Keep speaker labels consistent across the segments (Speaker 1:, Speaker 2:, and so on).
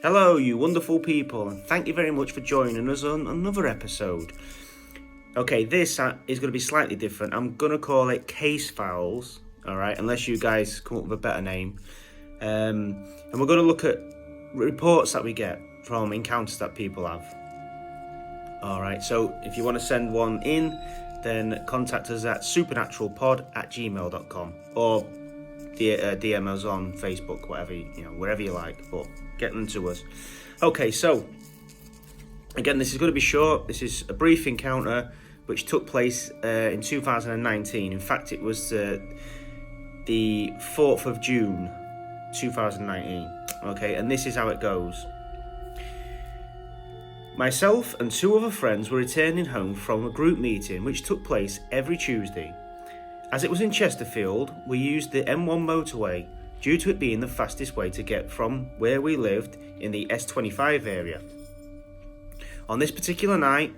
Speaker 1: Hello, you wonderful people, and thank you very much for joining us on another episode. Okay, this is going to be slightly different. I'm going to call it Case Files, alright, unless you guys come up with a better name. And we're going to look at reports that we get from encounters that people have. Alright, so if you want to send one in, then contact us at supernaturalpod@gmail.com or DM us on Facebook, whatever, wherever you like, but get them to us. Okay, so again, this is going to be short. This is a brief encounter which took place in 2019. In fact, it was the 4th of June 2019. Okay, and this is how it goes. Myself and two other friends were returning home from a group meeting which took place every Tuesday. As it was in Chesterfield, we used the M1 motorway due to it being the fastest way to get from where we lived in the S25 area. On this particular night,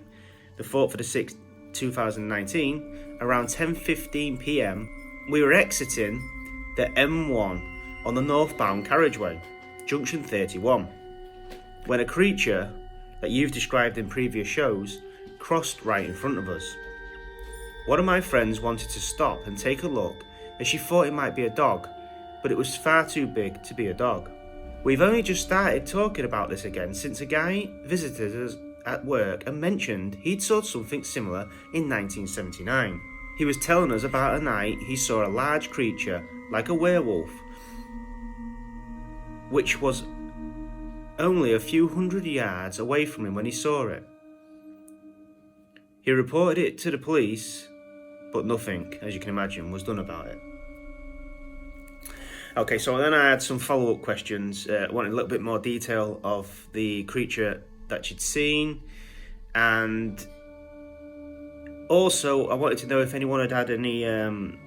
Speaker 1: the 4th of the 6th, 2019, around 10:15 p.m, we were exiting the M1 on the northbound carriageway, junction 31, when a creature that you've described in previous shows crossed right in front of us. One of my friends wanted to stop and take a look as she thought it might be a dog, but it was far too big to be a dog. We've only just started talking about this again since a guy visited us at work and mentioned he'd saw something similar in 1979. He was telling us about a night he saw a large creature like a werewolf, which was only a few hundred yards away from him when he saw it. He reported it to the police, but nothing, as you can imagine, was done about it. Okay, so then I had some follow-up questions. I wanted a little bit more detail of the creature that she'd seen, and also I wanted to know if anyone had had any, and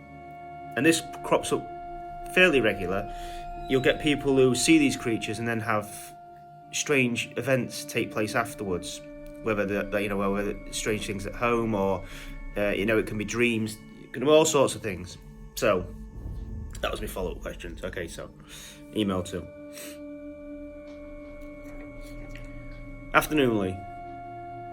Speaker 1: this crops up fairly regular, you'll get people who see these creatures and then have strange events take place afterwards, whether whether strange things at home or it can be dreams, it can be all sorts of things. So that was my follow-up questions. Okay, so email to Afternoon Lee,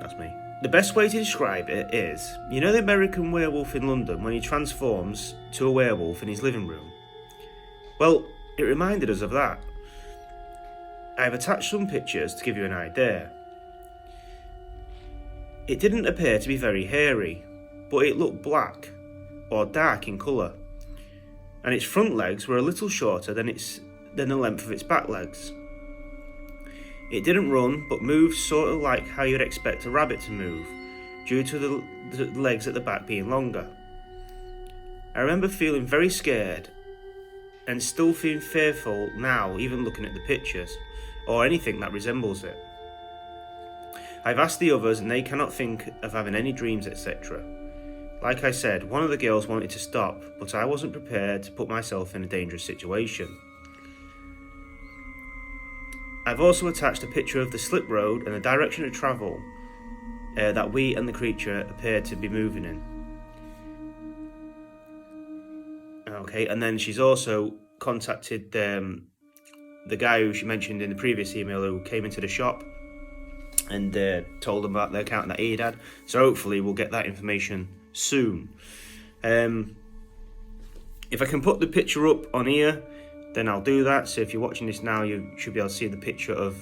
Speaker 1: that's me. The best way to describe it is, the American werewolf in London when he transforms to a werewolf in his living room? Well, it reminded us of that. I've attached some pictures to give you an idea. It didn't appear to be very hairy, but it looked black or dark in colour, and its front legs were a little shorter than the length of its back legs. It didn't run, but moved sort of like how you'd expect a rabbit to move, due to the legs at the back being longer. I remember feeling very scared, and still feeling fearful now, even looking at the pictures, or anything that resembles it. I've asked the others and they cannot think of having any dreams, etc. Like I said, one of the girls wanted to stop, but I wasn't prepared to put myself in a dangerous situation. I've also attached a picture of the slip road and the direction of travel that we and the creature appeared to be moving in. Okay, and then she's also contacted the guy who she mentioned in the previous email who came into the shop and told them about the account that he'd had. So hopefully we'll get that information soon. If I can put the picture up on here, then I'll do that. So if you're watching this now, you should be able to see the picture of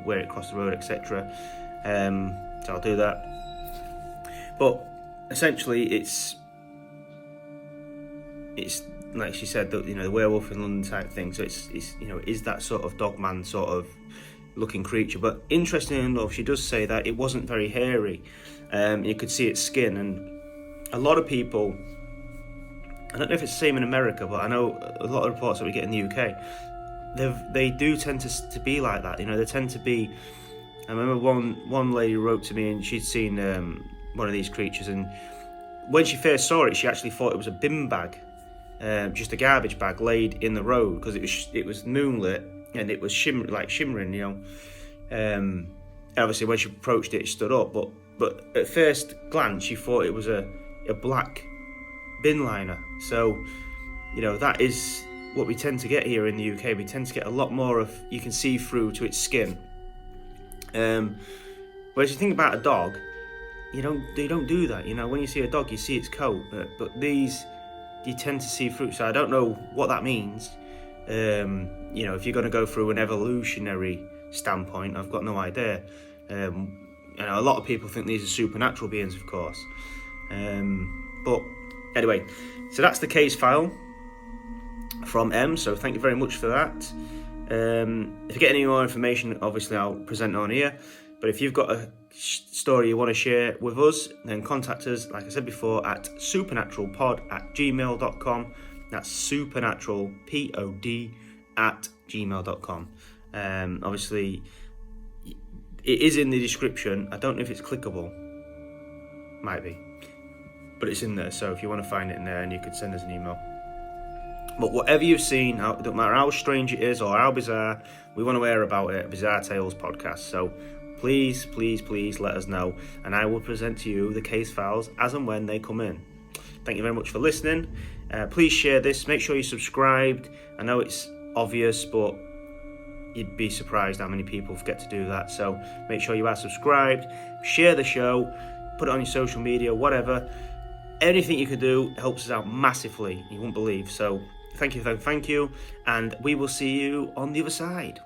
Speaker 1: where it crossed the road, etc. So I'll do that. But essentially, it's like she said, the werewolf in London type thing. So it's is that sort of Dogman sort of looking creature. But interestingly enough, she does say that it wasn't very hairy. You could see its skin, and a lot of people, I don't know if it's the same in America, but I know a lot of reports that we get in the UK, they do tend to be like that. They tend to be. I remember one lady wrote to me and she'd seen one of these creatures, and when she first saw it, she actually thought it was a bin bag, just a garbage bag laid in the road, because it was moonlit and it was shimmering. Obviously when she approached it, it stood up, but at first glance she thought it was a black bin liner. So that is what we tend to get here in the UK. We tend to get a lot more of, you can see through to its skin. Whereas you think about a dog, they don't do that. When you see a dog, you see its coat, but these, you tend to see through. So I don't know what that means. If you're going to go through an evolutionary standpoint, I've got no idea. A lot of people think these are supernatural beings, of course. But anyway, so that's the case file from M. So thank you very much for that. If you get any more information, obviously I'll present it on here. But if you've got a story you want to share with us, then contact us, like I said before, at supernaturalpod@gmail.com. That's supernaturalpod@gmail.com. Obviously, it is in the description. I don't know if it's clickable. Might be. But it's in there, so if you want to find it in there, and you could send us an email. But whatever you've seen, it don't matter how strange it is or how bizarre, we want to hear about it. Bizarre Tales podcast. So please, please, please let us know, and I will present to you the case files as and when they come in. Thank you very much for listening. Please share this. Make sure you're subscribed. I know it's obvious, but you'd be surprised how many people forget to do that. So make sure you are subscribed. Share the show. Put it on your social media, whatever. Anything you could do helps us out massively. You won't believe. So thank you, and we will see you on the other side.